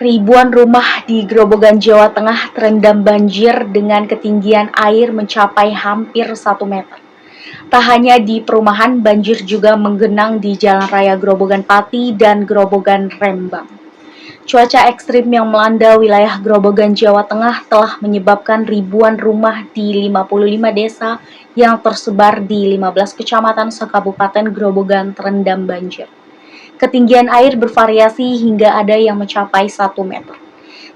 Ribuan rumah di Grobogan, Jawa Tengah terendam banjir dengan ketinggian air mencapai hampir 1 meter. Tak hanya di perumahan, banjir juga menggenang di Jalan Raya Grobogan Pati dan Grobogan Rembang. Cuaca ekstrim yang melanda wilayah Grobogan, Jawa Tengah telah menyebabkan ribuan rumah di 55 desa yang tersebar di 15 kecamatan se-Kabupaten Grobogan terendam banjir. Ketinggian air bervariasi hingga ada yang mencapai 1 meter.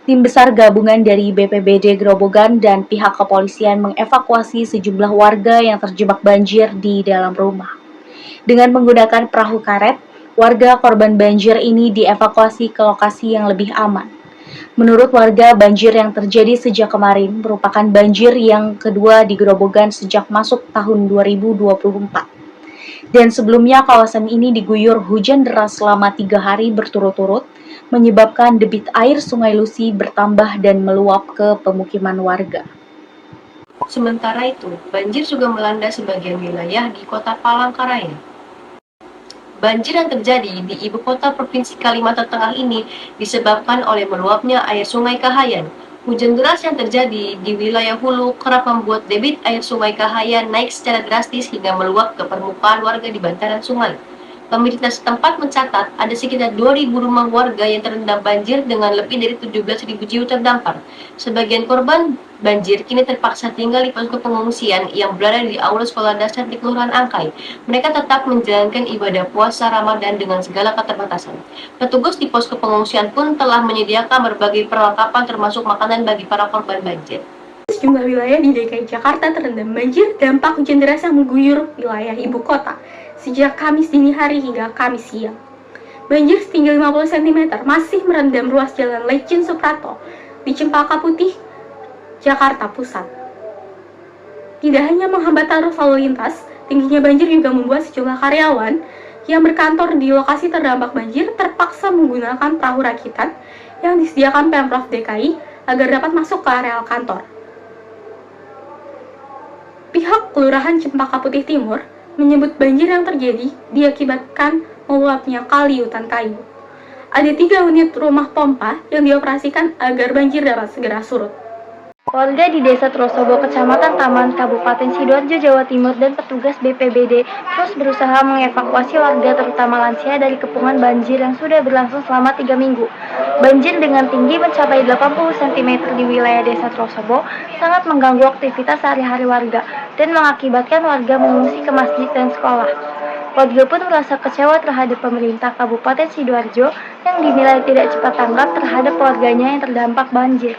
Tim besar gabungan dari BPBD Grobogan dan pihak kepolisian mengevakuasi sejumlah warga yang terjebak banjir di dalam rumah. Dengan menggunakan perahu karet, warga korban banjir ini dievakuasi ke lokasi yang lebih aman. Menurut warga, banjir yang terjadi sejak kemarin merupakan banjir yang kedua di Grobogan sejak masuk tahun 2024. Dan sebelumnya kawasan ini diguyur hujan deras selama 3 hari berturut-turut, menyebabkan debit air Sungai Lusi bertambah dan meluap ke pemukiman warga. Sementara itu, banjir juga melanda sebagian wilayah di kota Palangkaraya. Banjir yang terjadi di ibu kota Provinsi Kalimantan Tengah ini disebabkan oleh meluapnya air Sungai Kahayan. Hujan deras yang terjadi di wilayah hulu kerap membuat debit air Sungai Kahayan naik secara drastis hingga meluap ke permukaan warga di bantaran sungai. Pemerintah setempat mencatat ada sekitar 2.000 rumah warga yang terendam banjir dengan lebih dari 17.000 jiwa terdampar. Sebagian korban banjir kini terpaksa tinggal di posko pengungsian yang berada di aula sekolah dasar di Kelurahan Angkai. Mereka tetap menjalankan ibadah puasa Ramadan dengan segala keterbatasan. Petugas di posko pengungsian pun telah menyediakan berbagai perlengkapan termasuk makanan bagi para korban banjir. Sejumlah wilayah di DKI Jakarta terendam banjir dampak hujan deras yang mengguyur wilayah ibu kota sejak Kamis dini hari hingga Kamis siang. Banjir setinggi 50 cm masih merendam ruas jalan Lejen Suprapto di Cempaka Putih, Jakarta Pusat. Tidak hanya menghambat arus lalu lintas, tingginya banjir juga membuat sejumlah karyawan yang berkantor di lokasi terdampak banjir terpaksa menggunakan perahu rakitan yang disediakan Pemprov DKI agar dapat masuk ke areal kantor. Pihak Kelurahan Cempaka Putih Timur menyebut banjir yang terjadi diakibatkan meluapnya kali hutan kayu. Ada 3 unit rumah pompa yang dioperasikan agar banjir dapat segera surut. Warga di Desa Trosobo, Kecamatan Taman, Kabupaten Sidoarjo, Jawa Timur dan petugas BPBD terus berusaha mengevakuasi warga terutama lansia dari kepungan banjir yang sudah berlangsung selama 3 minggu. Banjir dengan tinggi mencapai 80 cm di wilayah Desa Trosobo sangat mengganggu aktivitas sehari-hari warga dan mengakibatkan warga mengungsi ke masjid dan sekolah. Warga pun merasa kecewa terhadap pemerintah Kabupaten Sidoarjo yang dinilai tidak cepat tanggap terhadap warganya yang terdampak banjir.